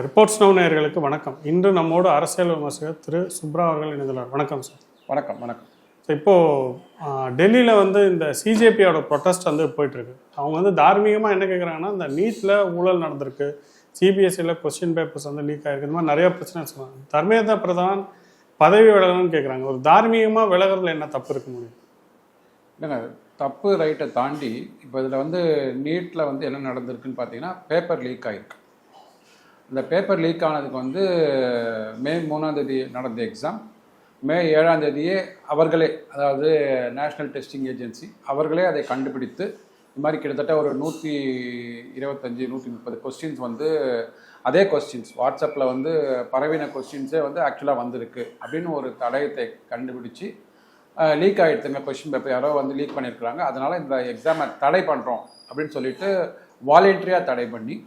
Reports now நேயர்களுக்கு வணக்கம். இன்று நம்மோடு அரசியல் விமர்சகர் திரு சுப்ரா அவர்கள் இணைந்துள்ளார். வணக்கம் சார். வணக்கம். வணக்கம். ஸோ இப்போது டெல்லியில் வந்து இந்த சிஜேபியோட ப்ரொட்டஸ்ட் வந்து போயிட்டுருக்கு. அவங்க வந்து தார்மீகமாக என்ன கேட்குறாங்கன்னா, இந்த நீட்டில் ஊழல் நடந்திருக்கு, சிபிஎஸ்சியில் கொஸ்டின் பேப்பர்ஸ் வந்து லீக் ஆகிருக்கு, இந்த மாதிரி நிறைய பிரச்சனை சொல்லுவாங்க. தர்மேந்திர பிரதான் பதவி விலகணும்னு கேட்குறாங்க. ஒரு தார்மீகமாக விலகிறதுல என்ன தப்பு இருக்க முடியும்? இல்லைங்க, தப்பு ரைட்டை தாண்டி இப்போ இதில் வந்து நீட்டில் வந்து என்ன நடந்திருக்குன்னு பார்த்தீங்கன்னா, பேப்பர் லீக் ஆகிருக்கு. இந்த பேப்பர் லீக் ஆனதுக்கு வந்து மே 3 நடந்த எக்ஸாம், மே 7 அவர்களே, அதாவது நேஷ்னல் டெஸ்டிங் ஏஜென்சி அவர்களே அதை கண்டுபிடித்து இந்த மாதிரி கிட்டத்தட்ட ஒரு 125 130 கொஸ்டின்ஸ் வந்து அதே கொஸ்டின்ஸ் வாட்ஸ்அப்பில் வந்து பரவின கொஸ்டின்ஸே வந்து ஆக்சுவலாக வந்திருக்கு அப்படின்னு ஒரு தடயத்தை கண்டுபிடிச்சி லீக் ஆகிடுதுங்க. கொஸ்டின் பேப்பர் யாரோ வந்து லீக் பண்ணியிருக்கிறாங்க, அதனால் இந்த எக்ஸாமை தடை பண்ணுறோம் அப்படின்னு சொல்லிட்டு வாலண்டரியாக தடை பண்ணி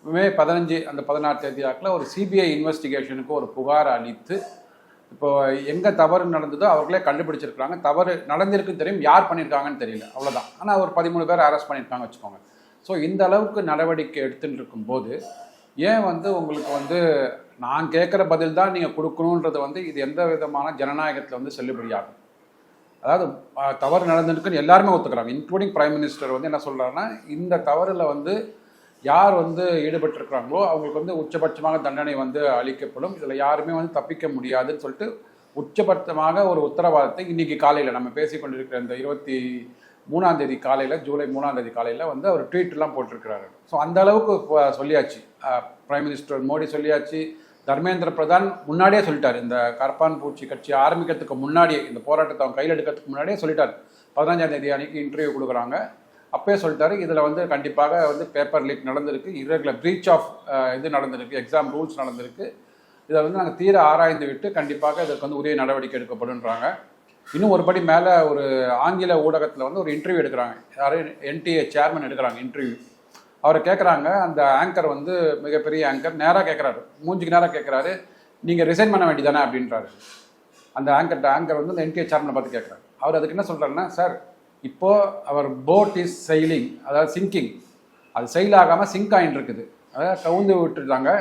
மே 15 அந்த 16 ஒரு சிபிஐ இன்வெஸ்டிகேஷனுக்கு ஒரு புகார் அளித்து இப்போ எங்கே தவறு நடந்ததோ அவர்களே கண்டுபிடிச்சிருக்கிறாங்க. தவறு நடந்திருக்குன்னு தெரியும், யார் பண்ணியிருக்காங்கன்னு தெரியல, அவ்வளோதான். ஆனால் ஒரு 13 பேர் அரெஸ்ட் பண்ணியிருக்காங்க வச்சுக்கோங்க. ஸோ இந்த அளவுக்கு நடவடிக்கை எடுத்துகிட்டு இருக்கும்போது ஏன் வந்து உங்களுக்கு வந்து நான் கேட்குற பதில் தான் நீங்கள் கொடுக்கணுன்றது வந்து இது எந்த விதமான ஜனநாயகத்தில் வந்து செல்லுபடியாகும்? அதாவது தவறு நடந்திருக்குன்னு எல்லாருமே ஒத்துக்கிறாங்க, இன்க்ளூடிங் பிரைம் மினிஸ்டர் வந்து என்ன சொல்கிறாருன்னா, இந்த தவறில் வந்து யார் வந்து ஈடுபட்டிருக்கிறாங்களோ அவங்களுக்கு வந்து உச்சபட்சமாக தண்டனை வந்து அளிக்கப்படும், இதில் யாருமே வந்து தப்பிக்க முடியாதுன்னு சொல்லிட்டு உச்சபட்சமாக ஒரு உத்தரவாதத்தை இன்றைக்கி காலையில் நம்ம பேசிக்கொண்டிருக்கிற இந்த 23 காலையில், ஜூலை 3 காலையில் வந்து அவர் ட்வீட்லாம் போட்டிருக்கிறாரு. ஸோ அந்த அளவுக்கு இப்போ சொல்லியாச்சு, பிரைம் மினிஸ்டர் மோடி சொல்லியாச்சு, தர்மேந்திர பிரதான் முன்னாடியே சொல்லிட்டார். இந்த கரப்பான் பூச்சி கட்சி ஆரம்பிக்கிறதுக்கு முன்னாடியே, இந்த போராட்டத்தை அவங்க கையில் எடுக்கிறதுக்கு முன்னாடியே சொல்லிட்டார். 15 அன்னைக்கு இன்டர்வியூ கொடுக்குறாங்க, அப்போயே சொல்லிட்டாரு இதில் வந்து கண்டிப்பாக வந்து பேப்பர் லீக் நடந்திருக்கு, இர்ரெகுலர் ப்ரீச் ஆஃப் இது நடந்திருக்கு, எக்ஸாம் ரூல்ஸ் நடந்திருக்கு, இதை வந்து நாங்கள் தீர ஆராய்ந்து விட்டு கண்டிப்பாக இதற்கு வந்து உரிய நடவடிக்கை எடுக்கப்படுன்றாங்க. இன்னும் ஒரு படி மேலே ஒரு ஆங்கில ஊடகத்தில் வந்து ஒரு இன்டர்வியூ எடுக்கிறாங்க, யார் என்டிஏ சேர்மன் எடுக்கிறாங்க இன்டர்வியூ. அவரை கேட்குறாங்க, அந்த ஆங்கர் வந்து மிகப்பெரிய ஆங்கர் நேராக கேட்குறாரு, மூஞ்சிக்கு நேராக கேட்குறாரு, நீங்கள் ரிசைன் பண்ண வேண்டியதானே அப்படின்றாரு. அந்த ஆங்கர் வந்து அந்த என்டிஏ சேர்மனை பார்த்து கேட்குறாரு. அவர் அதுக்கு என்ன சொல்கிறாருன்னா, சார் இப்போது அவர் போட் இஸ் செயிலிங், அதாவது சிங்கிங், அது செயில் ஆகாமல் சிங்க் ஆகிட்டு இருக்குது, அதாவது கவுந்து விட்டுருந்தாங்க,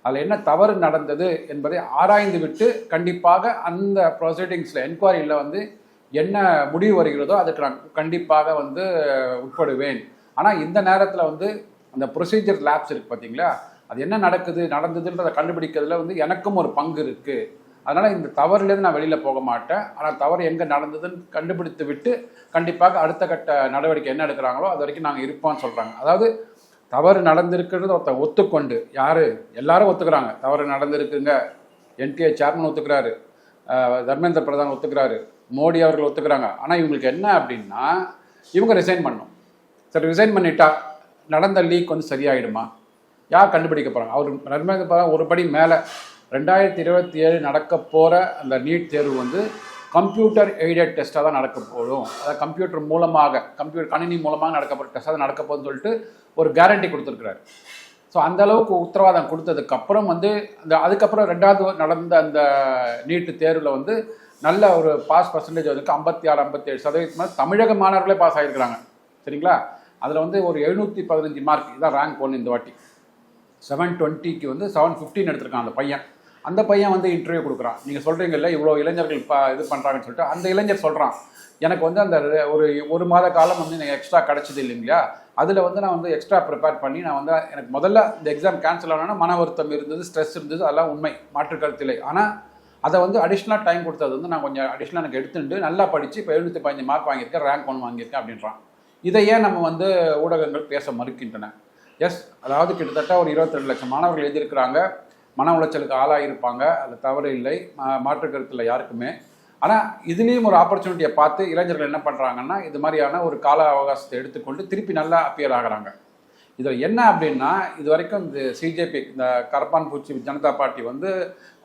அதில் என்ன தவறு நடந்தது என்பதை ஆராய்ந்து விட்டு கண்டிப்பாக அந்த ப்ரொசீடிங்ஸில் என்கொயரியில் வந்து என்ன முடிவு வருகிறதோ அதுக்கு நான் கண்டிப்பாக வந்து உட்படுவேன். ஆனால் இந்த நேரத்தில் வந்து அந்த ப்ரொசீஜர் லேப்ஸ் இருக்குது பார்த்தீங்களா, அது என்ன நடந்ததுன்றதை கண்டுபிடிக்கிறதுல வந்து எனக்கும் ஒரு பங்கு இருக்குது, அதனால் இந்த தவறுலேருந்து நான் வெளியில் போக மாட்டேன், ஆனால் தவறு எங்கே நடந்ததுன்னு கண்டுபிடித்து விட்டு கண்டிப்பாக அடுத்த கட்ட நடவடிக்கை என்ன எடுக்கிறாங்களோ அது வரைக்கும் நாங்கள் இருப்போம்னு சொல்கிறாங்க. அதாவது தவறு நடந்திருக்குன்றது ஒருத்தர் ஒத்துக்கொண்டு, யார் எல்லாரும் ஒத்துக்கிறாங்க தவறு நடந்திருக்குங்க, என்டிஏ சேர்மன் ஒத்துக்கிறாரு, தர்மேந்திர பிரதான் ஒத்துக்கிறாரு, மோடி அவர்கள் ஒத்துக்கிறாங்க. ஆனால் இவங்களுக்கு என்ன அப்படின்னா, இவங்க ரிசைன் பண்ணணும். சரி, ரிசைன் பண்ணிட்டா நடந்த லீக் வந்து சரியாயிடுமா? யார் கண்டுபிடிக்க போகிறாங்க? அவர் தர்மேந்திர பிரதான் ஒரு படி மேலே 2027 நடக்க போகிற அந்த நீட் தேர்வு வந்து கம்ப்யூட்டர் எய்டட் டெஸ்ட்டாக தான் நடக்க போதும், அதாவது கம்ப்யூட்டர் மூலமாக, கணினி மூலமாக நடக்க போகிற டெஸ்ட்டாக தான் நடக்க போகுதுன்னு சொல்லிட்டு ஒரு கேரண்டி கொடுத்துருக்குறாரு. ஸோ அந்த அளவுக்கு உத்தரவாதம் கொடுத்ததுக்கப்புறம் வந்து அதுக்கப்புறம் 2வது நடந்த அந்த நீட்டு தேர்வில் வந்து நல்ல ஒரு பாஸ் பர்சன்டேஜ் வந்து 56-57% தமிழக மாணவர்களே பாஸ் ஆகிருக்கிறாங்க. சரிங்களா? அதில் வந்து ஒரு 715 மார்க் இதான் ரேங்க் 1 இந்த வாட்டி. 720க்கு வந்து 715 எடுத்திருக்கான் அந்த பையன். அந்த பையன் வந்து இன்டர்வியூ கொடுக்குறான். நீங்கள் சொல்கிறீங்கல்ல இவ்வளோ இளைஞர்கள் இது பண்ணுறாங்கன்னு சொல்லிட்டு, அந்த இளைஞர் சொல்கிறான், எனக்கு வந்து அந்த ஒரு மாத காலம் வந்து எனக்கு எக்ஸ்ட்ரா கிடச்சிது இல்லைங்களா, அதில் வந்து நான் வந்து எக்ஸ்ட்ரா ப்ரிப்பேர் பண்ணி நான் வந்து எனக்கு முதல்ல இந்த எக்ஸாம் கேன்சல் ஆனோன்னா மன வருத்தம் இருந்தது, ஸ்ட்ரெஸ் இருந்தது, அதெல்லாம் உண்மை, மாற்றுக்கருத்தில்லை. ஆனால் அதை வந்து அடிஷ்னலாக டைம் கொடுத்தது வந்து நான் கொஞ்சம் அடிஷ்னலாக எனக்கு எடுத்துட்டு நல்லா படித்து இப்போ 715 மார்க் வாங்கியிருக்கேன், ரேங்க் 1 வாங்கியிருக்கேன் அப்படின்றான். இதை ஏன் நம்ம வந்து ஊடகங்கள் பேச மறுக்கின்றன? எஸ், அதாவது கிட்டத்தட்ட ஒரு 22 லட்சம் மாணவர்கள் எழுதியிருக்கிறாங்க, மன உளைச்சலுக்கு ஆளாகியிருப்பாங்க, அது தவறு இல்லை, மாற்றுக்கருத்து இல்லை யாருக்குமே. ஆனால் இதுலேயும் ஒரு ஆப்பர்ச்சுனிட்டியை பார்த்து இளைஞர்கள் என்ன பண்ணுறாங்கன்னா, இது மாதிரியான ஒரு கால அவகாசத்தை எடுத்துக்கொண்டு திருப்பி நல்லா அப்பியர் ஆகிறாங்க. இதில் என்ன அப்படின்னா, இது வரைக்கும் இந்த சிஜேபி, இந்த கரப்பான் பூச்சி ஜனதா பார்ட்டி வந்து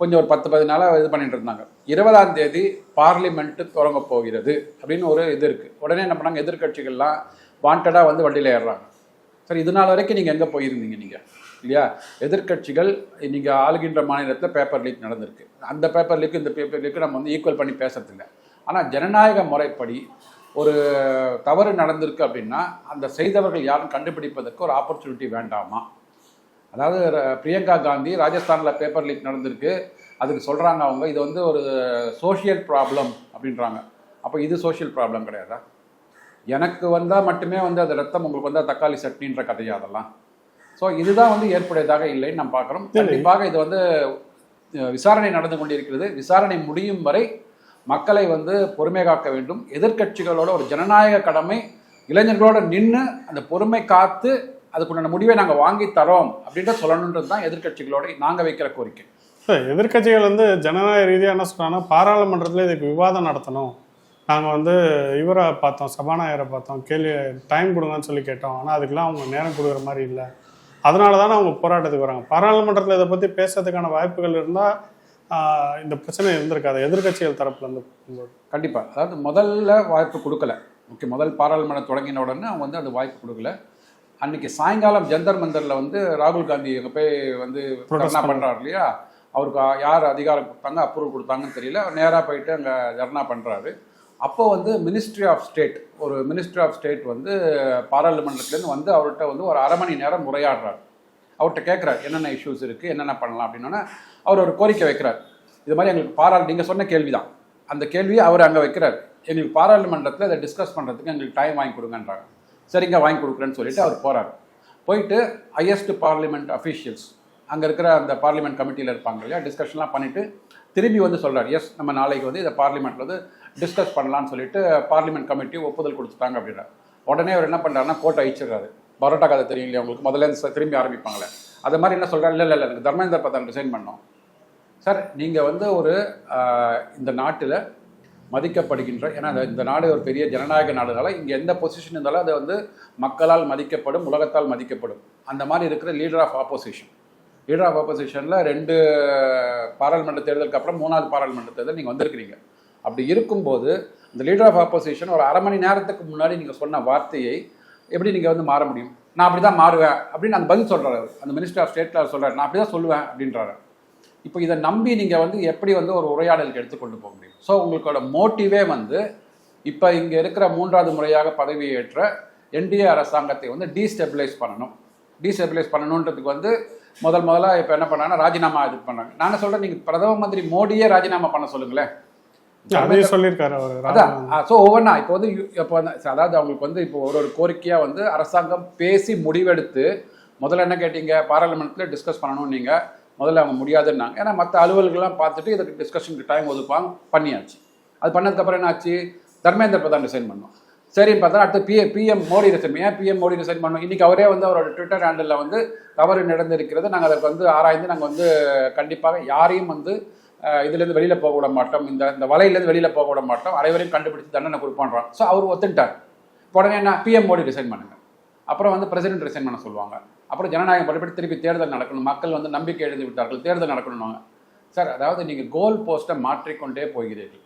கொஞ்சம் ஒரு 10-15 நாளாக இது பண்ணிட்டு இருந்தாங்க. 20ஆம் தேதி பார்லிமெண்ட்டு தொடங்க போகிறது அப்படின்னு ஒரு இது இருக்குது. உடனே என்ன பண்ணாங்க, எதிர்கட்சிகள்லாம் வாண்டடாக வந்து வண்டியில் ஏறுறாங்க. சரி, இது நாள் வரைக்கும் நீங்கள் எங்கே போயிருந்தீங்க நீங்கள் இல்லையா? எதிர்கட்சிகள் நீங்கள் ஆளுகின்ற மாநிலத்தில் பேப்பர் லீக் நடந்திருக்கு, அந்த பேப்பர் லீக்கு இந்த பேப்பர் லீக்கு நம்ம வந்து ஈக்குவல் பண்ணி பேசுறதில்லை. ஆனால் ஜனநாயக முறைப்படி ஒரு தவறு நடந்திருக்கு அப்படின்னா அந்த செய்தவர்கள் யாரும் கண்டுபிடிப்பதற்கு ஒரு ஆப்பர்ச்சுனிட்டி வேண்டாமா? அதாவது பிரியங்கா காந்தி ராஜஸ்தானில் பேப்பர் லீக் நடந்திருக்கு, அதுக்கு சொல்கிறாங்க அவங்க இது வந்து ஒரு சோஷியல் ப்ராப்ளம் அப்படின்றாங்க. அப்போ இது சோஷியல் ப்ராப்ளம் கிடையாதா? எனக்கு வந்தால் மட்டுமே வந்து அது ரத்தம், உங்களுக்கு வந்தால் தக்காளி சட்னின்ற கதையா அதெல்லாம்? ஸோ இதுதான் வந்து ஏற்புடையதாக இல்லைன்னு நம்ம பார்க்குறோம். கண்டிப்பாக இது வந்து விசாரணை நடந்து கொண்டிருக்கிறது. விசாரணை முடியும் வரை மக்களை வந்து பொறுமை காக்க வேண்டும். எதிர்க்கட்சிகளோட ஒரு ஜனநாயக கடமை, இளைஞர்களோட நின்று அந்த பொறுமை காத்து அதுக்குண்டான முடிவை நாங்கள் வாங்கி தரோம் அப்படின்ற சொல்லணுன்றது தான் எதிர்க்கட்சிகளோட நாங்கள் வைக்கிற கோரிக்கை. எதிர்க்கட்சிகள் வந்து ஜனநாயக ரீதியாக என்ன சொல்கிறாங்கன்னா, பாராளுமன்றத்தில் இதுக்கு விவாதம் நடத்தணும், நாங்கள் வந்து இவரை பார்த்தோம், சபாநாயகரை பார்த்தோம், டைம் கொடுங்கன்னு சொல்லி கேட்டோம், ஆனால் அதுக்கெல்லாம் அவங்க நேரம் கொடுக்குற மாதிரி இல்லை, அதனால தானே அவங்க போராட்டத்துக்கு வராங்க. பாராளுமன்றத்தில் இதை பற்றி பேசுறதுக்கான வாய்ப்புகள் இருந்தால் இந்த பிரச்சனை இருந்திருக்காது எதிர்க்கட்சிகள் தரப்புலேருந்து. கண்டிப்பாக, அதாவது முதல்ல வாய்ப்பு கொடுக்கல. ஓகே, முதல் பாராளுமன்றம் தொடங்கின உடனே அவங்க வந்து அந்த வாய்ப்பு கொடுக்கல. அன்னைக்கு சாயங்காலம் ஜந்தர் மந்தரில் வந்து ராகுல் காந்தி அங்கே போய் வந்து தர்ணா பண்ணுறாரு இல்லையா, அவருக்கு யார் அதிகாரம் கொடுத்தாங்க, அப்ரூவல் கொடுத்தாங்கன்னு தெரியல, நேராக போயிட்டு அங்கே தர்ணா பண்ணுறாரு. அப்போ வந்து மினிஸ்ட்ரி ஆஃப் ஸ்டேட் வந்து பாராளுமன்றத்துலேருந்து வந்து அவர்கிட்ட வந்து ஒரு அரை மணி நேரம் உரையாடுறாரு. அவர்கிட்ட கேட்குறாரு என்னென்ன இஷ்யூஸ் இருக்குது, என்னென்ன பண்ணலாம் அப்படின்னா அவர் ஒரு கோரிக்கை வைக்கிறார். இது மாதிரி எங்களுக்கு நீங்கள் சொன்ன கேள்வி தான், அந்த கேள்வியை அவர் அங்கே வைக்கிறார். எங்களுக்கு பாராளுமன்றத்தில் இதை டிஸ்கஸ் பண்ணுறதுக்கு எங்களுக்கு டைம் வாங்கி கொடுங்கன்றாங்க. சரிங்க, வாங்கி கொடுக்குறேன்னு சொல்லிட்டு அவர் போகிறார். போயிட்டு ஹையஸ்ட் பார்லிமெண்ட் அஃபீஷியல்ஸ் அங்கே இருக்கிற அந்த பார்லிமெண்ட் கமிட்டியில் இருப்பாங்க இல்லையா, டிஸ்கஷன்லாம் பண்ணிவிட்டு திரும்பி வந்து சொல்கிறார், எஸ் நம்ம நாளைக்கு வந்து இதை பார்லிமெண்ட்டில் வந்து டிஸ்கஸ் பண்ணலான்னு சொல்லிட்டு பார்லிமெண்ட் கமிட்டி ஒப்புதல் கொடுத்துட்டாங்க அப்படின்னா உடனே அவர் என்ன பண்ணுறாருன்னா கோட்டை அழிச்சிடுறாரு. பரோட்டா கதை தெரியும் இல்லையா உங்களுக்கு, முதல்ல திரும்பி ஆரம்பிப்பாங்களே, அது மாதிரி என்ன சொல்கிறார், இல்லை எனக்கு தர்மேந்திர பிரதான் ரிசைன் பண்ணோம். சார், நீங்கள் வந்து ஒரு இந்த நாட்டில் மதிக்கப்படுகின்ற, ஏன்னா இந்த நாடு ஒரு பெரிய ஜனநாயக நாடுனால இங்கே எந்த பொசிஷன் இருந்தாலும் அது வந்து மக்களால் மதிக்கப்படும், உலகத்தால் மதிக்கப்படும். அந்த மாதிரி இருக்கிற லீடர் ஆஃப் ஆப்போசிஷனில் 2 பாராளுமன்ற தேர்தலுக்கு அப்புறம் 3வது பாராளுமன்ற தேர்தல் நீங்கள் வந்திருக்கிறீங்க. அப்படி இருக்கும்போது இந்த லீடர் ஆஃப் ஆப்போசிஷன் ஒரு அரை மணி நேரத்துக்கு முன்னாடி நீங்கள் சொன்ன வார்த்தையை எப்படி நீங்கள் வந்து மாற முடியும்? நான் அப்படி தான் மாறுவேன் அப்படின்னு அந்த பதில் சொல்கிறாரு. அந்த மினிஸ்டர் ஆஃப் ஸ்டேட்டில் சொல்கிறார், நான் அப்படி தான் சொல்லுவேன் அப்படின்றாரு. இப்போ இதை நம்பி நீங்கள் வந்து எப்படி வந்து ஒரு உரையாடலுக்கு எடுத்துக்கொண்டு போக முடியும்? ஸோ உங்களோட மோட்டிவே வந்து இப்போ இங்கே இருக்கிற 3வது முறையாக பதவியேற்ற என்டிஏ அரசாங்கத்தை வந்து டீஸ்டெபிலைஸ் பண்ணணுன்றதுக்கு வந்து முதலாக இப்போ என்ன பண்ணாங்கன்னா ராஜினாமா இது பண்ணாங்க. நான் சொல்கிறேன், நீங்கள் பிரதம மந்திரி மோடியே ராஜினாமா பண்ண சொல்லுங்களேன். சொல்லியிருக்காரு அதான். ஸோ ஒவ்வொன்றா இப்போ வந்து அதாவது அவங்களுக்கு வந்து இப்போ ஒரு கோரிக்கையாக வந்து அரசாங்கம் பேசி முடிவெடுத்து முதல்ல என்ன கேட்டீங்க, பாராளுமன்றத்தில் டிஸ்கஸ் பண்ணணும், நீங்கள் முதல்ல அவங்க முடியாதுன்னாங்க. ஏன்னா மற்ற அலுவல்கள்லாம் பார்த்துட்டு இதுக்கு டிஸ்கஷனுக்கு டைம் ஒதுப்பாங்க, பண்ணியாச்சு. அது பண்ணதுக்கப்புறம் என்ன ஆச்சு, தர்மேந்திர பிரதான் ரிசைன் பண்ணோம். சரின்னு பார்த்தா அடுத்து பிஎம் மோடி ரிசைன். ஏன் பிஎம் மோடி ரிசைன் பண்ணோம்? இன்றைக்கி அவரே வந்து அவரோட ட்விட்டர் ஹேண்டலில் வந்து தவறு நடந்திருக்கிறது, நாங்கள் அதற்கு வந்து ஆராய்ந்து நாங்கள் வந்து கண்டிப்பாக யாரையும் வந்து இதுலேருந்து வெளியில் போக விட மாட்டோம், இந்த வலையிலேருந்து வெளியில் போக விட மாட்டோம், அனைவரையும் கண்டுபிடிச்சு தண்டனை கொடுப்பான்றோம். ஸோ அவர் ஒத்துட்டார். உடனே என்ன, பிஎம் மோடி ரிசைன் பண்ணுங்க, அப்புறம் வந்து பிரசிடென்ட் ரிசைன் பண்ண சொல்லுவாங்க, அப்புறம் ஜனநாயகம் படிப்படி திருப்பி தேர்தல் நடக்கணும், மக்கள் வந்து நம்பிக்கை எழுதி விட்டார்கள், தேர்தல் நடக்கணும்னாங்க. சார், அதாவது நீங்கள் கோல் போஸ்ட்டை மாற்றிக்கொண்டே போகிறீர்கள்.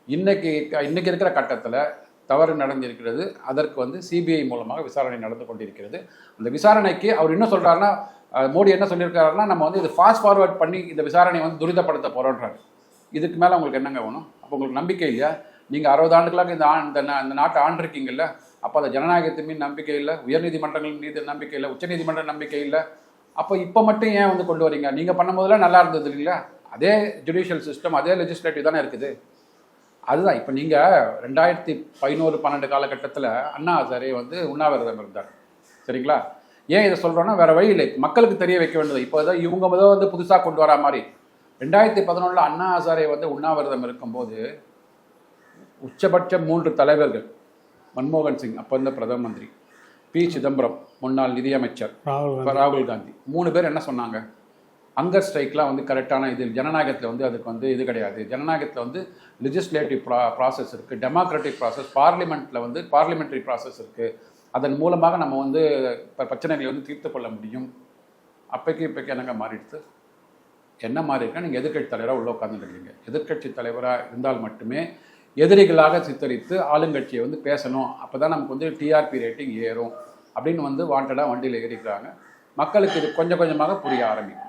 இன்னைக்கு இருக்கிற கட்டத்தில் தவறு நடந்திருக்கிறது, அதற்கு வந்து சிபிஐ மூலமாக விசாரணை நடந்து கொண்டிருக்கிறது. அந்த விசாரணைக்கு அவர் என்ன சொல்கிறாருன்னா, மோடி என்ன சொல்லியிருக்காருன்னா, நம்ம வந்து இது ஃபாஸ்ட் ஃபார்வர்ட் பண்ணி இந்த விசாரணையை வந்து துரிதப்படுத்த போகிறோன்றாரு. இதுக்கு மேலே உங்களுக்கு என்னங்க வேணும்? அப்போ உங்களுக்கு நம்பிக்கை இல்லையா? நீங்கள் 60 ஆண்டுகளாக இந்த நாட்டை ஆண்டிருக்கீங்கல்ல, அப்போ அந்த ஜனநாயகத்தின் மீது நம்பிக்கை இல்லை, உயர்நீதிமன்றங்கள் மீது நம்பிக்கை இல்லை, உச்சநீதிமன்ற நம்பிக்கை இல்லை. அப்போ இப்போ மட்டும் ஏன் வந்து கொண்டு வரீங்க? நீங்கள் பண்ணும்போதெல்லாம் நல்லா இருந்தது இல்லைங்களா? அதே ஜுடிஷியல் சிஸ்டம், அதே லெஜிஸ்லேட்டிவ் தானே இருக்குது. அதுதான் இப்போ நீங்கள் 2011-12 காலகட்டத்தில் அண்ணா ஹசாரே வந்து உண்ணாவிரதம் இருந்தார், சரிங்களா? ஏன் இதை சொல்கிறோன்னா, வேறு வழி இல்லை, மக்களுக்கு தெரிய வைக்க வேண்டியது. இப்போ தான் இவங்க வந்து புதுசாக கொண்டு வரா மாதிரி. 2011 அண்ணா ஹசாரே வந்து உண்ணாவிரதம் இருக்கும்போது உச்சபட்ச 3 தலைவர்கள், மன்மோகன் சிங் அப்போ இருந்த பிரதம மந்திரி, பி சிதம்பரம் முன்னாள் நிதியமைச்சர், ராகுல் காந்தி, 3 பேர் என்ன சொன்னாங்க, அங்கர் ஸ்ட்ரைக்லாம் வந்து கரெக்டான இது ஜனநாயகத்தில் வந்து அதுக்கு வந்து இது கிடையாது. ஜனநாயகத்தில் வந்து லெஜிஸ்லேட்டிவ் ப்ராசஸ் இருக்குது, டெமோக்ராட்டிக் ப்ராசஸ், பார்லிமெண்ட்டில் வந்து பார்லிமெண்ட்ரி ப்ராசஸ் இருக்குது, அதன் மூலமாக நம்ம வந்து பிரச்சனைகளை வந்து தீர்த்து கொள்ள முடியும். அப்போக்கு என்னங்க மாறிடுது? என்ன மாறி இருக்கா? நீங்கள் எதிர்கட்சி தலைவராக உள்ள உட்காந்துருக்கீங்க. எதிர்கட்சி தலைவராக இருந்தால் மட்டுமே எதிரிகளாக சித்தரித்து ஆளுங்கட்சியை வந்து பேசணும், அப்போ தான் நமக்கு வந்து டிஆர்பி ரேட்டிங் ஏறும் அப்படின்னு வந்து வாண்டடாக வண்டியில் ஏறிக்கிறாங்க. மக்களுக்கு இது கொஞ்சம் கொஞ்சமாக புரிய ஆரம்பிக்கும்.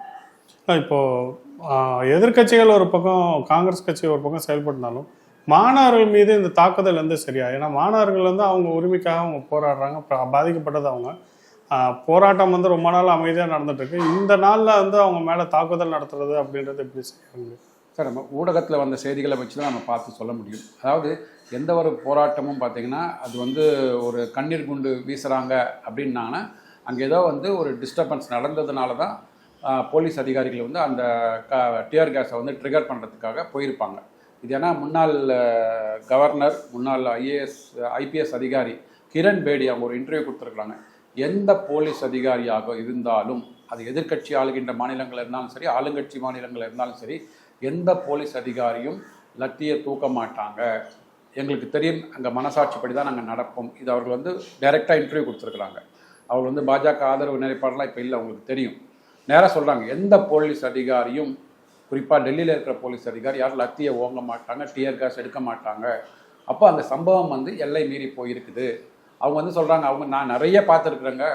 இப்போது எதிர்கட்சிகள் ஒரு பக்கம், காங்கிரஸ் கட்சி ஒரு பக்கம் செயல்பட்டாலும் மாணவர்கள் மீது இந்த தாக்குதல் வந்து சரியா? ஏன்னா மாணவர்கள் வந்து அவங்க உரிமைக்காக அவங்க போராடுறாங்க, பாதிக்கப்பட்டது அவங்க. போராட்டம் வந்து ரொம்ப நாள் அமைதியாக நடந்துட்டுருக்கு. இந்த நாளில் வந்து அவங்க மேலே தாக்குதல் நடத்துறது அப்படின்றது எப்படி செய்ய சார்? நம்ம ஊடகத்தில் வந்த செய்திகளை வச்சு தான் நம்ம பார்த்து சொல்ல முடியும். அதாவது எந்த ஒரு போராட்டமும் பார்த்திங்கன்னா அது வந்து ஒரு கண்ணீர் குண்டு வீசுகிறாங்க அப்படின்னாங்கன்னா அங்கே ஏதோ வந்து ஒரு டிஸ்டர்பன்ஸ் நடந்ததுனால தான் போலீஸ் அதிகாரிகள் வந்து அந்த டியர் கேஸை வந்து ட்ரிகர் பண்ணுறதுக்காக போயிருப்பாங்க. இது ஏன்னா முன்னாள் கவர்னர், முன்னாள் ஐபிஎஸ் அதிகாரி கிரண் பேடி அவங்க ஒரு இன்டர்வியூ கொடுத்துருக்குறாங்க. எந்த போலீஸ் அதிகாரியாக இருந்தாலும், அது எதிர்க்கட்சி ஆளுகின்ற மாநிலங்கள் இருந்தாலும் சரி, ஆளுங்கட்சி மாநிலங்கள் இருந்தாலும் சரி, எந்த போலீஸ் அதிகாரியும் லத்தியை தூக்க மாட்டாங்க. எங்களுக்கு தெரியும், அங்கே மனசாட்சிப்படி தான் நாங்கள் நடப்போம். இது அவர்கள் வந்து டைரெக்டாக இன்டர்வியூ கொடுத்துருக்குறாங்க. அவங்க வந்து பாஜக ஆதரவு நிலைப்பாடெலாம் இப்போ இல்லை, அவங்களுக்கு தெரியும். நேராக சொல்கிறாங்க, எந்த போலீஸ் அதிகாரியும், குறிப்பாக டெல்லியில் இருக்கிற போலீஸ் அதிகாரி யாரும் லத்தியை ஓங்க மாட்டாங்க, டியர் கேஸ் எடுக்க மாட்டாங்க. அப்போ அந்த சம்பவம் வந்து எல்லை மீறி போயிருக்குது. அவங்க வந்து சொல்கிறாங்க, நான் நிறைய பார்த்துருக்குறேங்க,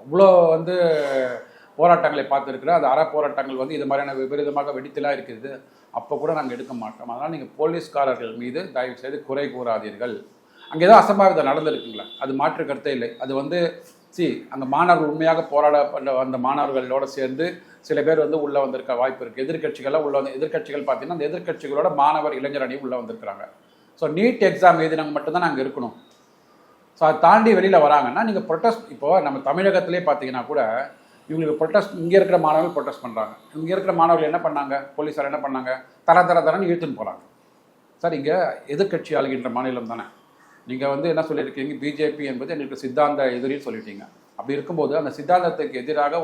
அவ்வளோ வந்து போராட்டங்களை பார்த்துருக்குறேன். அது போராட்டங்கள் வந்து இது மாதிரியான விபரீதமாக வெடித்தலாக இருக்குது. அப்போ கூட நாங்கள் எடுக்க மாட்டோம். அதனால் நீங்கள் போலீஸ்காரர்கள் மீது தயவு செய்து குறை கூறாதீர்கள். அங்கே ஏதோ அசம்பாவிதம் நடந்திருக்குங்களா, அது மாற்று கருத்தே இல்லை. அது வந்து அங்கே மாணவர்கள் உண்மையாக போராட அந்த மாணவர்களோடு சேர்ந்து சில பேர் வந்து உள்ளே வந்திருக்க வாய்ப்பு இருக்குது. எதிர்கட்சிகள்லாம் உள்ள வந்து எதிர்கட்சிகள் பார்த்தீங்கன்னா அந்த எதிர்கட்சிகளோட மாணவர் இளைஞர் அணியும் உள்ளே வந்திருக்கிறாங்க. ஸோ நீட் எக்ஸாம் எழுதினவங்க மட்டும்தான் நாங்கள் இருக்கணும். ஸோ அதை தாண்டி வெளியில் வராங்கன்னா நீங்கள் ப்ரொட்டஸ்ட், இப்போது நம்ம தமிழகத்திலே பார்த்தீங்கன்னா கூட இவங்களுக்கு ப்ரொட்டஸ்ட், இங்கே இருக்கிற மாணவர்கள் ப்ரொட்டஸ்ட் பண்ணுறாங்க. இங்கே இருக்கிற மாணவர்கள் என்ன பண்ணாங்க, போலீஸார் என்ன பண்ணாங்க, தரன்னு இழுத்துன்னு போகிறாங்க. சார், இங்கே எதிர்கட்சி ஆளுகின்ற மாநிலம் தானே. நீங்கள் வந்து என்ன சொல்லியிருக்கீங்க, பிஜேபி என்பது எங்களுக்கு சித்தாந்த எதிரின்னு சொல்லிட்டீங்க. அப்படி இருக்கும்போது அந்த சித்தாந்தத்துக்கு எதிராக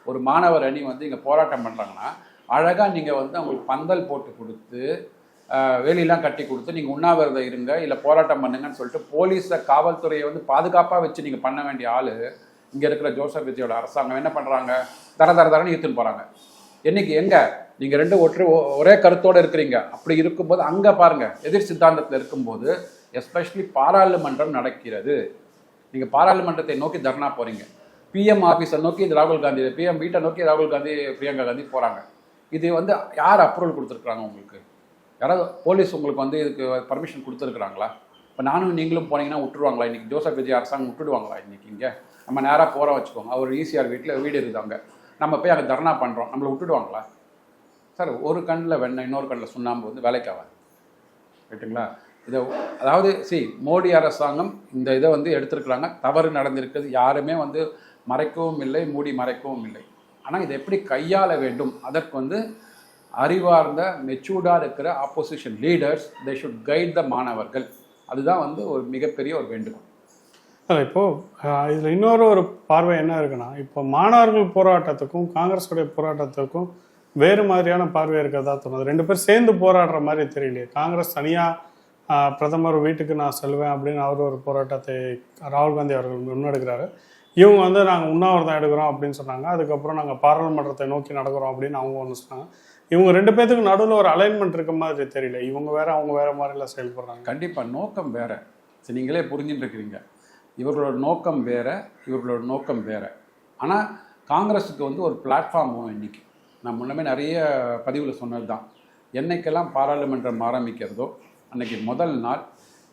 ஒரு மாணவர் அணி வந்து இங்கே போராட்டம் பண்ணுறாங்கன்னா அழகாக நீங்கள் வந்து அவங்களுக்கு பந்தல் போட்டு கொடுத்து வேலியெல்லாம் கட்டி கொடுத்து நீங்கள் உண்ணாவிரதம் இருங்க, இல்லை போராட்டம் பண்ணுங்கன்னு சொல்லிட்டு போலீஸை, காவல்துறையை வந்து பாதுகாப்பாக வச்சு நீங்கள் பண்ண வேண்டிய ஆள் இங்கே இருக்கிற ஜோசப் விஜயோட அரசாங்கம் என்ன பண்ணுறாங்க, தரன்னு இழுத்துன்னு போகிறாங்க. என்னைக்கு எங்கே நீங்கள் ரெண்டு ஒரே கருத்தோடு இருக்கிறீங்க. அப்படி இருக்கும்போது அங்கே பாருங்கள், எதிர் சித்தாந்தத்தில் இருக்கும்போது எஸ்பெஷலி பாராளுமன்றம் நடக்கிறது. நீங்கள் பாராளுமன்றத்தை நோக்கி தர்ணா போகிறீங்க, பிஎம் ஆஃபீஸை நோக்கி ராகுல் காந்தி, பிஎம் வீட்டை நோக்கி ராகுல் காந்தி, பிரியங்கா காந்தி போகிறாங்க. இது வந்து யார் அப்ரூவல் கொடுத்துருக்குறாங்க உங்களுக்கு? யாராவது போலீஸ் உங்களுக்கு வந்து இதுக்கு பர்மிஷன் கொடுத்துருக்குறாங்களா? இப்போ நானும் நீங்களும் போனீங்கன்னா விட்டுருவாங்களா? இன்றைக்கி ஜோசப் விஜய் அரசாங்கம் விட்டுடுவாங்களா? இன்றைக்கி இங்கே நம்ம நேராக போகிறோம் வச்சுக்கோங்க, அவர் ஈசிஆர் வீட்டில் வீடு இருக்குதாங்க, நம்ம போய் அங்கே தர்ணா பண்ணுறோம், நம்மளை விட்டுடுவாங்களா? சார், ஒரு கண்ணில் வெண்ணெய் இன்னொரு கண்ணில் சுண்ணாம்பு வந்து வேலைக்காகாது, ரைட்டுங்களா? இதை அதாவது மோடி அரசாங்கம் இந்த இதை வந்து எடுத்துருக்குறாங்க. தவறு நடந்திருக்கிறது, யாருமே வந்து மறைக்கவும் இல்லை, மூடி மறைக்கவும் இல்லை. ஆனால் இதை எப்படி கையாள வேண்டும், அதற்கு வந்து அறிவார்ந்த மெச்சூர்டாக இருக்கிற opposition leaders, they should guide the மாணவர்கள். அதுதான் வந்து ஒரு மிகப்பெரிய ஒரு வேண்டுகோள். இப்போது இதில் இன்னொரு பார்வை என்ன இருக்குன்னா, இப்போ மாணவர்கள் போராட்டத்துக்கும் காங்கிரஸுடைய போராட்டத்துக்கும் வேறு மாதிரியான பார்வை இருக்கிறதா தோணுது. ரெண்டு பேர் சேர்ந்து போராடுற மாதிரி தெரியலையே. காங்கிரஸ் தனியாக பிரதமர் வீட்டுக்கு நான் செல்வேன் அப்படின்னு அவர் ஒரு போராட்டத்தை ராகுல் காந்தி அவர்கள் முன்னெடுக்கிறாரு. இவங்க வந்து நாங்கள் உண்ணாவிரதம் எடுக்கிறோம் அப்படின்னு சொன்னாங்க. அதுக்கப்புறம் நாங்கள் பாராளுமன்றத்தை நோக்கி நடக்கிறோம் அப்படின்னு அவங்க ஒன்று சொன்னாங்க. இவங்க ரெண்டு பேத்துக்கு நடுவில் ஒரு அலைன்மெண்ட் இருக்க மாதிரி தெரியல. இவங்க வேற, அவங்க வேற மாதிரிலாம் செயல்படுறாங்க. கண்டிப்பாக நோக்கம் வேற. நீங்களே புரிஞ்சுட்டு இருக்கிறீங்க. இவர்களோட நோக்கம் வேற, இவர்களோட நோக்கம் வேற. ஆனால் காங்கிரஸுக்கு வந்து ஒரு பிளாட்ஃபார்ம் வேணும். இன்றைக்கி நான் முன்னமே நிறைய பதிவில் சொன்னது தான், என்னைக்கெல்லாம் பாராளுமன்றம் ஆரம்பிக்கிறதோ அன்றைக்கி முதல் நாள்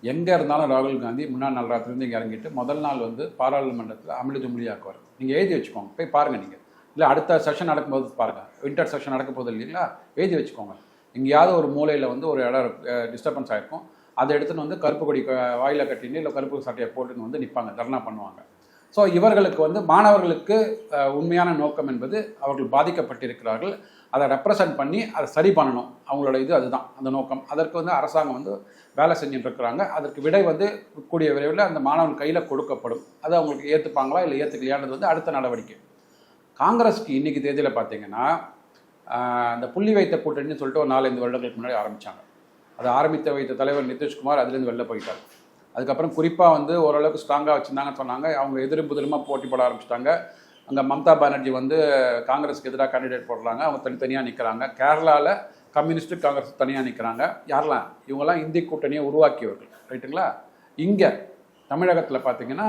எங்கே இருந்தாலும் ராகுல் காந்தி முன்னாள் நாள் ராத்திரிலேருந்து இங்கே இறங்கிட்டு முதல் நாள் வந்து பாராளுமன்றத்தில் அமிர்த மொழியாக்குவார். நீங்கள் எழுதி வச்சுக்கோங்க, போய் பாருங்கள். நீங்கள் இல்லை அடுத்த செஷன் நடக்கும்போது பாருங்கள், வின்டர் செஷன் நடக்க போகுது இல்லைங்களா, எழுதி வச்சுக்கோங்க. எங்கேயாவது ஒரு மூலையில் வந்து ஒரு இடம் டிஸ்டர்பன்ஸ் ஆகிருக்கும், அதை எடுத்துன்னு வந்து கருப்பு கொடி வாயில கட்டின்னு இல்லை கருப்பு சட்டையை போட்டுன்னு வந்து நிற்பாங்க, தர்ணா பண்ணுவாங்க. ஸோ இவர்களுக்கு வந்து மாணவர்களுக்கு உண்மையான நோக்கம் என்பது அவர்கள் பாதிக்கப்பட்டிருக்கிறார்கள், அதை ரெப்ரசன்ட் பண்ணி அதை சரி பண்ணணும், அவங்களோட இது அதுதான் அந்த நோக்கம். அதற்கு வந்து அரசாங்கம் வந்து வேலை செஞ்சுட்டு இருக்கிறாங்க. அதற்கு விடை வந்து கூடிய விரைவில் அந்த மாணவர்கள் கையில் கொடுக்கப்படும். அது அவங்களுக்கு ஏற்றுப்பாங்களா இல்லை ஏற்றுக்கலையானது வந்து அடுத்த நடவடிக்கை. காங்கிரஸ்க்கு இன்றைக்கி தேதியில் பார்த்தீங்கன்னா அந்த புள்ளி வைத்த கூட்டணின்னு சொல்லிட்டு ஒரு 4-5 வருடங்களுக்கு முன்னாடி ஆரம்பித்தாங்க. அதை வைத்த தலைவர் நிதிஷ்குமார் அதுலேருந்து வெளில போயிட்டார். அதுக்கப்புறம் குறிப்பாக வந்து ஓரளவுக்கு ஸ்ட்ராங்காக வச்சுருந்தாங்கன்னு சொன்னாங்க. அவங்க எதிரும் புதிருமாக போட்டி போட ஆரம்பிச்சிட்டாங்க. அங்கே மம்தா பானர்ஜி வந்து காங்கிரஸுக்கு எதிராக கேண்டிடேட் போடுறாங்க, அவங்க தனித்தனியாக நிற்கிறாங்க. கேரளாவில் கம்யூனிஸ்ட்டு காங்கிரஸ் தனியாக நிற்கிறாங்க. யாரெல்லாம் இவங்கெல்லாம் இந்தி கூட்டணியை உருவாக்கியவர்கள், ரைட்டுங்களா? இங்கே தமிழகத்தில் பார்த்தீங்கன்னா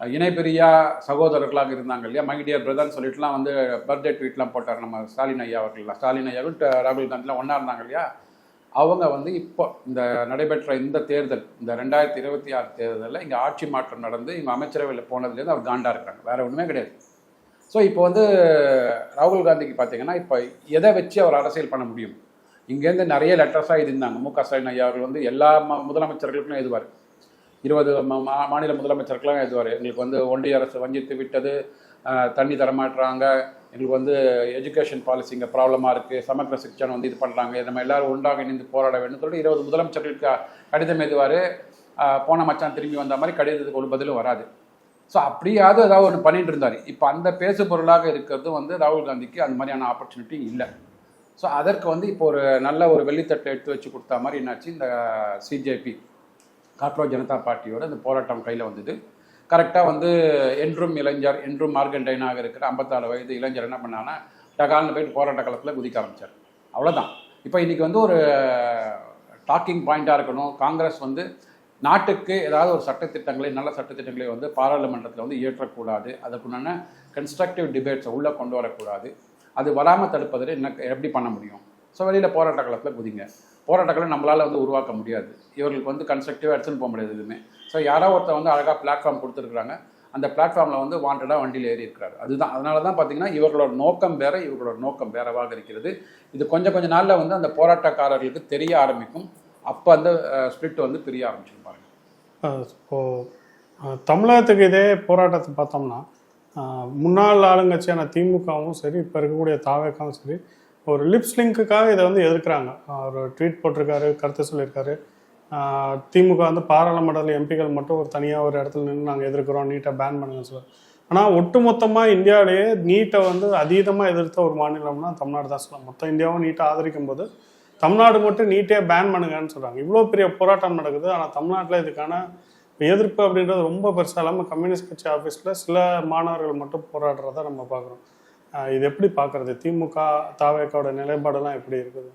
இணைபெரியா சகோதரர்களாக இருந்தாங்க இல்லையா, மை டியர் பிரதர்ன்னு சொல்லிட்டுலாம் வந்து பர்த்டே ட்வீட்லாம் போட்டார் நம்ம ஸ்டாலின் ஐயா அவர்கள்லாம். ஸ்டாலின் ஐயாவும் ராகுல் காந்திலாம் ஒன்றா இருந்தாங்க இல்லையா. அவங்க வந்து இப்போ இந்த நடைபெற்ற இந்த தேர்தல், இந்த 2026 தேர்தலில் இங்கே ஆட்சி மாற்றம் நடந்து இவங்க அமைச்சரவையில் போனதுலேருந்து அவர் காண்டா இருக்கிறாங்க, வேற ஒன்றுமே கிடையாது. ஸோ இப்போ வந்து ராகுல் காந்திக்கு பார்த்தீங்கன்னா இப்போ எதை வச்சு அவர் அரசியல் பண்ண முடியும்? இங்கேருந்து நிறைய லெட்டர்ஸாக இருந்தாங்க. மு க ஸ்டாலின் ஐயா அவர்கள் வந்து எல்லா முதலமைச்சர்களுக்கும் எழுதுவார், 20 மாநில முதலமைச்சருக்கெல்லாம் எழுதுவார். எங்களுக்கு வந்து ஒன்றிய அரசு வஞ்சித்து விட்டது, தண்ணி தரமாட்டுறாங்க, எங்களுக்கு வந்து எஜுகேஷன் பாலிசி இங்கே ப்ராப்ளமாக இருக்குது, சமக்கிர சிக்ஷன் வந்து இது பண்ணுறாங்க, நம்ம எல்லோரும் ஒன்றாக இணைந்து போராட வேண்டும் சொல்லிட்டு 20 முதலமைச்சர்களுக்கு கடிதம் எழுதுவார். போன மச்சான் திரும்பி வந்த மாதிரி கடிதத்துக்கு ஒரு பதிலும் வராது. ஸோ அப்படியாவது ஏதாவது ஒன்று பண்ணிட்டு இருந்தார். இப்போ அந்த பேசு பொருளாக இருக்கிறது வந்து ராகுல் காந்திக்கு அந்த மாதிரியான ஆப்பர்ச்சுனிட்டி இல்லை. ஸோ அதற்கு வந்து இப்போ ஒரு நல்ல ஒரு வெள்ளித்தட்டை எடுத்து வச்சு கொடுத்தா மாதிரி என்னாச்சு, இந்த சிஜேபி காக்ரோச் ஜனதா பார்ட்டியோட இந்த போராட்டம் கையில் வந்தது. கரெக்டாக வந்து என்றும் இளைஞர், என்றும் மார்கண்டைனாக இருக்கிற 54 வயது இளைஞர் என்ன பண்ணாங்கன்னா டகால்னு போயிட்டு போராட்ட காலத்தில் குதிக்க ஆரம்பித்தார். அவ்வளோதான். இப்போ இன்றைக்கி வந்து ஒரு டாக்கிங் பாயிண்ட்டாக இருக்கணும், காங்கிரஸ் வந்து நாட்டுக்கு ஏதாவது ஒரு சட்டத்திட்டங்களை, நல்ல சட்டத்திட்டங்களை வந்து பாராளுமன்றத்தில் வந்து இயற்றக்கூடாது, அதுக்குண்டான கன்ஸ்ட்ரக்டிவ் டிபேட்ஸை உள்ளே கொண்டு வரக்கூடாது, அது வராமல் தடுப்பதில் என்ன எப்படி பண்ண முடியும்? ஸோ வெளியில் போராட்ட காலத்தில் குதிங்க. போராட்ட காலம் நம்மளால் வந்து உருவாக்க முடியாது, இவர்களுக்கு வந்து கன்ஸ்ட்ரக்டிவாக எடுத்துன்னு போக முடியாது எதுவுமே. ஸோ யாரோ ஒருத்தர் வந்து அழகாக பிளாட்ஃபார்ம் கொடுத்துருக்குறாங்க, அந்த பிளாட்ஃபார்மில் வந்து வாண்டடாக வண்டியில் ஏறி இருக்கிறாரு. அதுதான், அதனால தான் பார்த்தீங்கன்னா இவர்களோட நோக்கம் வேறு, இவர்களோட நோக்கம் வேறவாக இருக்கிறது. இது கொஞ்சம் நாளில் வந்து அந்த போராட்டக்காரர்களுக்கு தெரிய ஆரம்பிக்கும். அப்போ அந்த ஸ்பிரிட் வந்து பிரிய ஆரம்பிச்சிருப்பாங்க. இப்போது தமிழகத்துக்கு இதே போராட்டத்தை பார்த்தோம்னா முன்னாள் ஆளுங்கட்சியான திமுகவும் சரி, இப்போ இருக்கக்கூடிய தாவேக்காவும் சரி, ஒரு லிப்ஸ் லிங்க்குக்காக இதை வந்து எதிர்க்கிறாங்க. ஒரு ட்வீட் போட்டிருக்காரு, கருத்து சொல்லியிருக்காரு. திமுக வந்து பாராளுமன்றத்தில் எம்பிக்கள் மட்டும் ஒரு தனியாக ஒரு இடத்துல நின்று நாங்கள் எதிர்க்கிறோம், நீட்டை பேன் பண்ணுங்கன்னு சொல்லுவாங்க. ஆனால் ஒட்டுமொத்தமாக இந்தியாவிலேயே நீட்டை வந்து அதீதமாக எதிர்த்த ஒரு மாநிலம்னா தமிழ்நாடு தான் சொல்லலாம். மொத்த இந்தியாவும் நீட்டை ஆதரிக்கும் போது தமிழ்நாடு மட்டும் நீட்டே பேன் பண்ணுங்கன்னு சொல்கிறாங்க. இவ்வளோ பெரிய போராட்டம் நடக்குது, ஆனால் தமிழ்நாட்டில் இதுக்கான எதிர்ப்பு அப்படின்றது ரொம்ப பெருசாக இல்லாமல் கம்யூனிஸ்ட் கட்சி ஆஃபீஸில் சில மாணவர்கள் மட்டும் போராடுறத நம்ம பார்க்குறோம். இது எப்படி பார்க்குறது? திமுக தாவேக்காவோட நிலைப்பாடெல்லாம் எப்படி இருக்குது?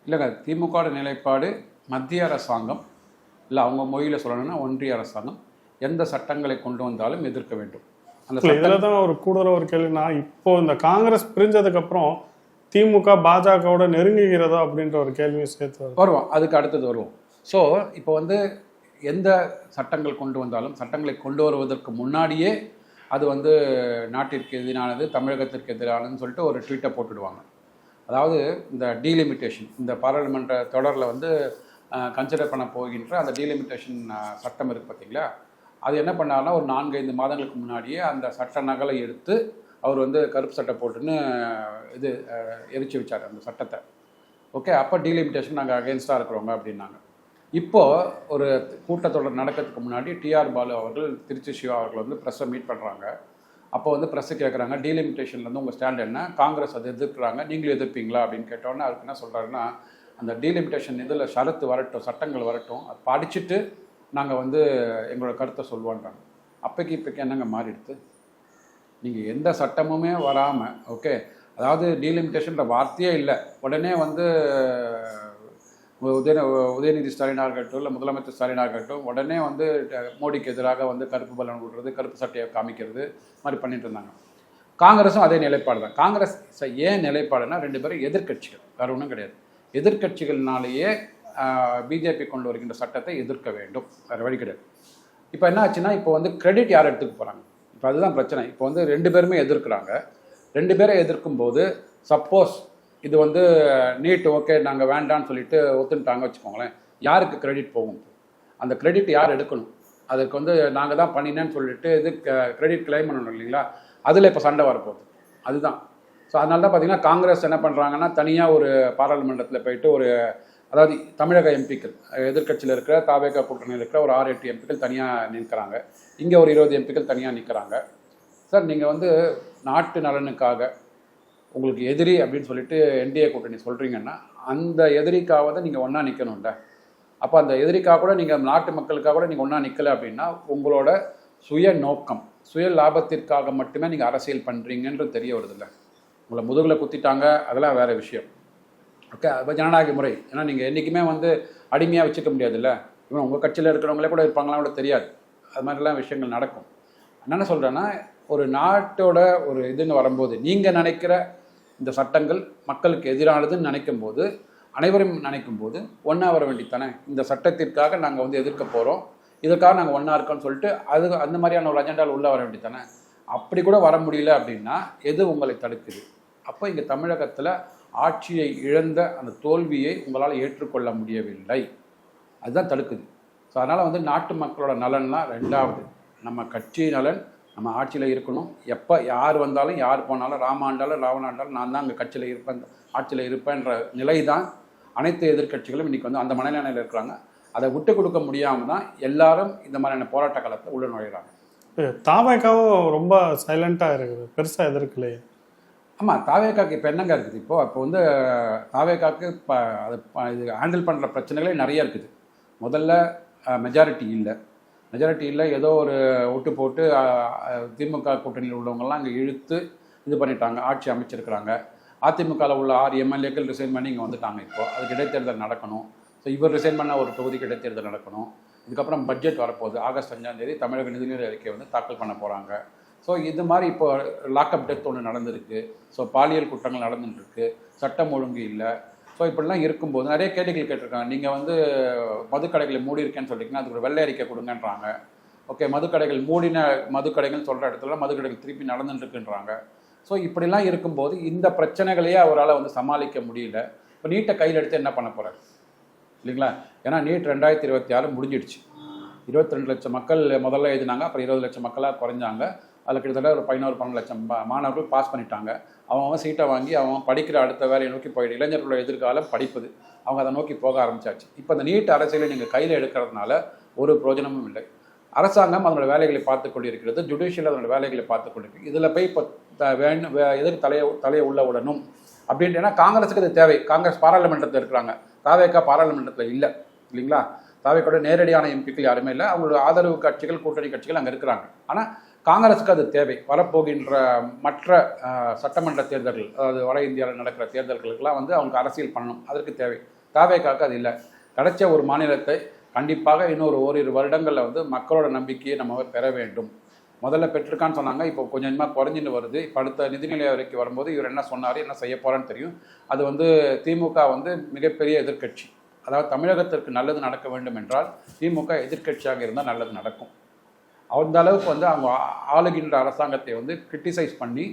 இல்லைங்க, திமுகவோட நிலைப்பாடு மத்திய அரசாங்கம், இல்லை அவங்க மொழியில் சொல்லணும்னா ஒன்றிய அரசாங்கம் எந்த சட்டங்களை கொண்டு வந்தாலும் எதிர்க்க வேண்டும். அந்த இதில் தான் ஒரு கூடுதலாக ஒரு கேள்வினா, இப்போ இந்த காங்கிரஸ் பிரிஞ்சதுக்கப்புறம் திமுக பாஜகவோட நெருங்குகிறதோ அப்படின்ற ஒரு கேள்வியை சேர்த்து வருவோம், அதுக்கு அடுத்தது வருவோம். ஸோ இப்போ வந்து எந்த சட்டங்கள் கொண்டு வந்தாலும் சட்டங்களை கொண்டு வருவதற்கு முன்னாடியே அது வந்து நாட்டிற்கு எதிரானது, தமிழகத்திற்கு எதிரானதுன்னு சொல்லிட்டு ஒரு ட்வீட்டை போட்டுடுவாங்க. அதாவது இந்த டீலிமிட்டேஷன், இந்த பாராளுமன்ற தொடரில் வந்து கன்சிடர் பண்ண போகின்ற அந்த டீலிமிட்டேஷன் சட்டம் இருக்குது பார்த்தீங்களா, அது என்ன பண்ணாருன்னா ஒரு 4-5 மாதங்களுக்கு முன்னாடியே அந்த சட்ட நகலை எடுத்து அவர் வந்து கருப்பு சட்டை போட்டுன்னு இது எரிச்சு வச்சார் அந்த சட்டத்தை. ஓகே, அப்போ டீலிமிட்டேஷன் நாங்கள் அகெயின்ஸ்டாக இருக்கிறோங்க அப்படின்னாங்க. இப்போது ஒரு கூட்டத்தொடர் நடக்கிறதுக்கு முன்னாடி டிஆர் பாலு அவர்கள், திருச்சி சிவா அவர்கள் வந்து ப்ரெஸ்ஸை மீட் பண்ணுறாங்க. அப்போ வந்து ப்ரெஸ்ஸு கேட்குறாங்க, டீலிமிட்டேஷன்லேருந்து உங்கள் ஸ்டாண்ட் என்ன, காங்கிரஸ் அதை எதிர்க்கிறாங்க, நீங்களும் எதிர்ப்பீங்களா அப்படின்னு கேட்டோன்னே அவருக்கு என்ன சொல்கிறாருன்னா, அந்த டீலிமிட்டேஷன் இதில் ஷரத்து வரட்டும், சட்டங்கள் வரட்டும், அது படிச்சுட்டு நாங்கள் வந்து எங்களோட கருத்தை சொல்லுவோன்றாங்க. அப்போக்கு இப்போக்கு என்னங்க மாறிடுது? நீங்கள் எந்த சட்டமுமே வராமல், ஓகே, அதாவது டீலிமிட்டேஷன்ற வார்த்தையே இல்லை, உடனே வந்து உதயநிதி ஸ்டாலினாக இருக்கட்டும், இல்லை முதலமைச்சர் ஸ்டாலினாக இருக்கட்டும், உடனே வந்து மோடிக்கு எதிராக வந்து கருப்பு பலன் விடுறது, கருப்பு சட்டையை காமிக்கிறது மாதிரி பண்ணிட்டு இருந்தாங்க. காங்கிரஸும் அதே நிலைப்பாடு தான். காங்கிரஸ் ஏன் நிலைப்பாடுனா, 2 பேரும் எதிர்கட்சிகள், வேறு ஒன்றும் கிடையாது. எதிர்கட்சிகள்னாலேயே பிஜேபி கொண்டு வருகின்ற சட்டத்தை எதிர்க்க வேண்டும், வேறு வழி கிடையாது. இப்போ என்ன ஆச்சுன்னா, இப்போ வந்து கிரெடிட் யார் எடுத்துக்க போகிறாங்க? இப்போ அதுதான் பிரச்சனை. இப்போ வந்து 2 பேருமே எதிர்க்கிறாங்க. 2 பேரை எதிர்க்கும்போது சப்போஸ் இது வந்து நீட் ஓகே நாங்கள் வேண்டான்னு சொல்லிட்டு ஒத்துட்டாங்க வச்சுக்கோங்களேன், யாருக்கு கிரெடிட் போகும்? அந்த கிரெடிட் யார் எடுக்கணும்? அதுக்கு வந்து நாங்கள் தான் பண்ணினேன்னு சொல்லிட்டு இது கிரெடிட் கிளைம் பண்ணணும் இல்லைங்களா? அதில் இப்போ சண்டை வரப்போகுது. அதுதான். ஸோ அதனால தான் பார்த்தீங்கன்னா காங்கிரஸ் என்ன பண்ணுறாங்கன்னா, தனியாக ஒரு பாராளுமன்றத்தில் போயிட்டு ஒரு, அதாவது தமிழக எம்பிக்கள், எதிர்கட்சியில் இருக்கிற தாவேகா கூட்டணியில் இருக்கிற ஒரு 6-8 எம்பிக்கள் தனியாக நிற்கிறாங்க, இங்கே ஒரு 20 எம்பிக்கள் தனியாக நிற்கிறாங்க. சார், நீங்கள் வந்து நாட்டு நலனுக்காக உங்களுக்கு எதிரி அப்படின்னு சொல்லிட்டு என்டிஏ கூட்டணி சொல்கிறீங்கன்னா, அந்த எதிரிக்காக தான் நீங்கள் ஒன்றா நிற்கணும்ல. அப்போ அந்த எதிரிக்காக கூட நீங்கள், நாட்டு மக்களுக்காக கூட நீங்கள் ஒன்றா நிற்கலை அப்படின்னா, உங்களோட சுய நோக்கம், சுய லாபத்திற்காக மட்டுமே நீங்கள் அரசியல் பண்ணுறீங்கன்றது தெரிய வருதில்ல. உங்களை முதுகில் குத்திட்டாங்க, அதெல்லாம் வேறு விஷயம். ஓகே, அப்போ ஜனநாயக முறை, ஏன்னா நீங்கள் என்றைக்குமே வந்து அடிமையாக வச்சுக்க முடியாதுல்ல. இவன் உங்கள் கட்சியில் இருக்கிறவங்களே கூட இருப்பாங்களாம் கூட தெரியாது. அது மாதிரிலாம் விஷயங்கள் நடக்கும். என்னென்ன சொல்கிறேன்னா, ஒரு நாட்டோட ஒரு இதுன்னு வரும்போது, நீங்கள் நினைக்கிற இந்த சட்டங்கள் மக்களுக்கு எதிரானதுன்னு நினைக்கும் போது, அனைவரும் நினைக்கும் போது ஒன்றா வர வேண்டித்தானே. இந்த சட்டத்திற்காக நாங்கள் வந்து எதிர்க்க போகிறோம், இதற்காக நாங்கள் ஒன்றா இருக்கோம்னு சொல்லிட்டு அந்த மாதிரியான ஒரு அஜெண்டாவில் உள்ளே வர வேண்டித்தானே. அப்படி கூட வர முடியல அப்படின்னா எது உங்களை தடுக்குது? அப்போ இங்கே தமிழகத்தில் ஆட்சியை இழந்த அந்த தோல்வியை உங்களால் ஏற்றுக்கொள்ள முடியவில்லை, அதுதான் தடுக்குது. ஸோ அதனால் வந்து நாட்டு மக்களோட நலன்லாம் ரெண்டாவது, நம்ம கட்சி நலன், நம்ம ஆட்சியில் இருக்கணும். எப்போ யார் வந்தாலும் யார் போனாலும், ராமாண்டாலும் ராவணாண்டாலும் நான் தான் அங்கே கட்சியில் இருப்பேன், ஆட்சியில் இருப்பேன்ற நிலை தான் அனைத்து எதிர்கட்சிகளும் இன்றைக்கி வந்து அந்த மனநிலையில் இருக்கிறாங்க. அதை விட்டு கொடுக்க முடியாமல் தான் எல்லாரும் இந்த மாதிரியான போராட்ட காலத்தில் உள்ள நுழைகிறாங்க. தாவேக்காவும் ரொம்ப சைலண்ட்டாக இருக்குது, பெருசாக எதிர்க்கலையே. ஆமாம், தாவேக்காக்கு இப்போ என்னங்க இருக்குது? இப்போ வந்து தாவேக்காக்கு இப்போ இது ஹேண்டில் பண்ணுற பிரச்சனைகளே நிறைய இருக்குது. முதல்ல மெஜாரிட்டி இல்லை, ஏதோ ஒரு ஒட்டு போட்டு திமுக கூட்டணியில் உள்ளவங்கெல்லாம் அங்கே இழுத்து இது பண்ணிட்டாங்க, ஆட்சி அமைச்சிருக்கிறாங்க. அதிமுகவில் உள்ள 6 எம்எல்ஏக்கள் ரிசைன் பண்ணி இங்கே வந்துட்டாங்க. இப்போ அதுக்கு இடைத்தேர்தல் நடக்கணும். ஸோ இவர் ரிசைன் பண்ண ஒரு தொகுதிக்கு இடைத்தேர்தல் நடக்கணும். இதுக்கப்புறம் பட்ஜெட் வரப்போகுது. ஆகஸ்ட் 5ஆம் தேதி தமிழக நிதிநிலை அறிக்கையை வந்து தாக்கல் பண்ண போகிறாங்க. ஸோ இது மாதிரி இப்போ லாக்அப் டெத் ஒன்று நடந்திருக்கு. ஸோ பாலியல் குற்றங்கள் நடந்துட்டுருக்கு, சட்டம் ஒழுங்கு இல்லை. ஸோ இப்படிலாம் இருக்கும்போது நிறைய கேள்விகள் கேட்டிருக்காங்க. நீங்கள் வந்து மதுக்கடைகளை மூடி இருக்கேன்னு சொல்லிட்டீங்கன்னா அதுக்கு ஒரு வெள்ளை அறிக்கை கொடுங்கன்றாங்க. ஓகே, மதுக்கடைகள் மூடின மதுக்கடைகள் சொல்கிற இடத்துல மதுக்கடைகள் திருப்பி நடந்துட்டுருக்குன்றாங்க. ஸோ இப்படிலாம் இருக்கும்போது இந்த பிரச்சனைகளையே அவரால் வந்து சமாளிக்க முடியல. இப்போ நீட்டை கையில் எடுத்து என்ன பண்ண போகிறார் இல்லைங்களா? ஏன்னா நீட் 2026 முடிஞ்சிடுச்சு. 22 லட்சம் மக்கள் முதல்ல எழுதினாங்க, அப்புறம் 20 லட்சம் மக்களாக குறைஞ்சாங்க. அதில் கிட்டத்தட்ட ஒரு 11-12 லட்சம் மாணவர்கள் பாஸ் பண்ணிட்டாங்க. அவன் சீட்டை வாங்கி அவன் படிக்கிற அடுத்த வேலையை நோக்கி போயிடு. இளைஞர்களோட எதிர்காலம் படிப்பது, அவங்க அதை நோக்கி போக ஆரம்பிச்சாச்சு. இப்போ அந்த நீட் அரசியலை நீங்கள் கையில் எடுக்கிறதுனால ஒரு பிரயோஜனமும் இல்லை. அரசாங்கம் அதனோட வேலைகளை பார்த்து கொண்டிருக்கிறது, ஜுடிஷியல் அதனோட வேலைகளை பார்த்து கொண்டிருக்கு. இதில் போய் இப்போ எதுக்கு தலையை உள்ள விடணும் அப்படின்ட்டு, ஏன்னா காங்கிரஸுக்கு அது தேவை. காங்கிரஸ் பாராளுமன்றத்தில் இருக்கிறாங்க, தாவேக்கா பாராளுமன்றத்தில் இல்லை இல்லைங்களா? தாவேக்கோட நேரடியான எம்பிக்கள் யாருமே இல்லை. அவங்களோட ஆதரவு கட்சிகள், கூட்டணி கட்சிகள் அங்கே இருக்கிறாங்க. ஆனால் காங்கிரஸுக்கு அது தேவை. வரப்போகின்ற மற்ற சட்டமன்ற தேர்தல்கள், அதாவது வட இந்தியாவில் நடக்கிற தேர்தல்களுக்கெல்லாம் வந்து அவங்க அரசியல் பண்ணணும், அதற்கு தேவை. தாவேக்காவுக்கு அது இல்லை. கிடைச்ச ஒரு மாநிலத்தை கண்டிப்பாக இன்னொரு ஓரிரு வருடங்களில் வந்து மக்களோட நம்பிக்கையை நம்ம பெற வேண்டும். முதல்ல பெற்றிருக்கான்னு சொன்னாங்க, இப்போ கொஞ்சம் கொஞ்சமாக குறைஞ்சிட்டு வருது. இப்போ அடுத்த நிதிநிலை அறிக்கை வரும்போது இவர் என்ன சொன்னார், என்ன செய்ய போகிறான்னு தெரியும். அது வந்து திமுக வந்து மிகப்பெரிய எதிர்க்கட்சி. அதாவது தமிழகத்திற்கு நல்லது நடக்க வேண்டும் என்றால் திமுக எதிர்க்கட்சியாக இருந்தால் நல்லது நடக்கும். அந்த அளவுக்கு வந்து அவங்க ஆளுகின்ற அரசாங்கத்தை வந்து கிரிட்டிசைஸ் பண்ணி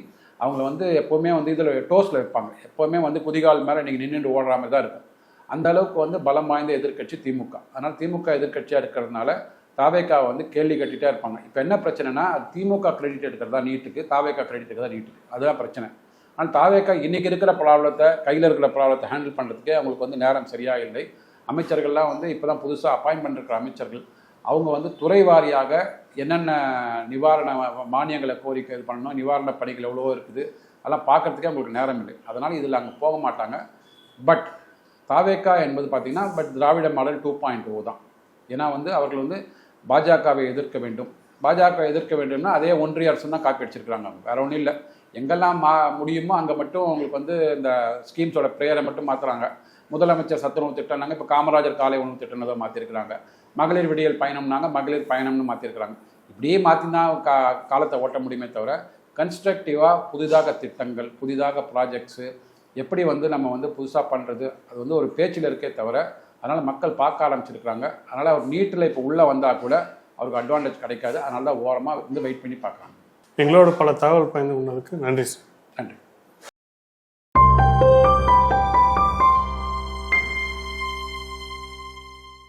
அவங்கள வந்து எப்போவுமே வந்து இதில் டோஸில் வைப்பாங்க. எப்போவுமே வந்து குதிகால் மேலே நீங்கள் நின்றுட்டு ஓடுற மாதிரி தான் இருக்கும். அந்த அளவுக்கு வந்து பலம் வாய்ந்த எதிர்க்கட்சி திமுக. அதனால் திமுக எதிர்க்கட்சியாக இருக்கிறதுனால தாவேக்காவை வந்து கேள்வி கட்டிகிட்டே இருப்பாங்க. இப்போ என்ன பிரச்சனைனா, திமுக கிரெடிட் எடுக்கிறதா நீட்டுக்கு, தாவேக்கா கிரெடிட் எடுக்கிறதா நீட்டுக்கு, அதுதான் பிரச்சனை. ஆனால் தாவேக்கா இன்றைக்கி இருக்கிற ப்ராப்ளத்தை, கையில் இருக்கிற ப்ராப்ளத்தை ஹேண்டில் பண்ணுறதுக்கே அவங்களுக்கு வந்து நேரம் சரியாக இல்லை. அமைச்சர்கள்லாம் வந்து இப்போ தான் புதுசாக அப்பாயின்மெண்ட் இருக்கிற அமைச்சர்கள், அவங்க வந்து துறை வாரியாக என்னென்ன நிவாரண மானியங்களை கோரிக்கை இது பண்ணணும், நிவாரண பணிகள் எவ்வளவோ இருக்குது, அதெல்லாம் பார்க்குறதுக்கே அவங்களுக்கு நேரம் இல்லை. அதனால் இதில் அங்கே போக மாட்டாங்க. பட் தாவேக்கா என்பது பார்த்திங்கன்னா திராவிட மாடல் 2.0 தான். ஏன்னா வந்து அவர்கள் வந்து பாஜகவை எதிர்க்க வேண்டும். பாஜக எதிர்க்க வேண்டும்னா அதே ஒன்றிய அரசு தான் காப்பி அடிச்சிருக்கிறாங்க, வேறு ஒன்றும் இல்லை. எங்கெல்லாம் முடியுமோ அங்கே மட்டும் அவங்களுக்கு வந்து இந்த ஸ்கீம்ஸோட ப்ரேயரை மட்டும் மாற்றுறாங்க. முதலமைச்சர் சத்துணவு திட்டம்னாங்க, இப்போ காமராஜர் காலை உணவு திட்டம்னு தான் மாற்றிருக்கிறாங்க. மகளிர் விடியல் பயணம்னாங்க, மகளிர் பயணம்னு மாற்றிருக்கிறாங்க. இப்படியே மாற்றி தான் காலத்தை ஓட்ட முடியுமே தவிர கன்ஸ்ட்ரக்டிவாக புதிதாக திட்டங்கள், புதிதாக ப்ராஜெக்ட்ஸு எப்படி வந்து நம்ம வந்து புதுசாக பண்ணுறது, அது வந்து ஒரு பேச்சில் இருக்கே தவிர, அதனால் மக்கள் பார்க்க ஆரம்பிச்சிருக்கிறாங்க. அதனால் அவர் நீட்டில் இப்போ உள்ளே வந்தால் கூட அவருக்கு அட்வான்டேஜ் கிடைக்காது. அதனால தான் ஓரமாக வந்து வெயிட் பண்ணி பார்க்குறாங்க. எங்களோட பல தகவல் பயந்து கொண்டதுக்கு நன்றி சார். நன்றி.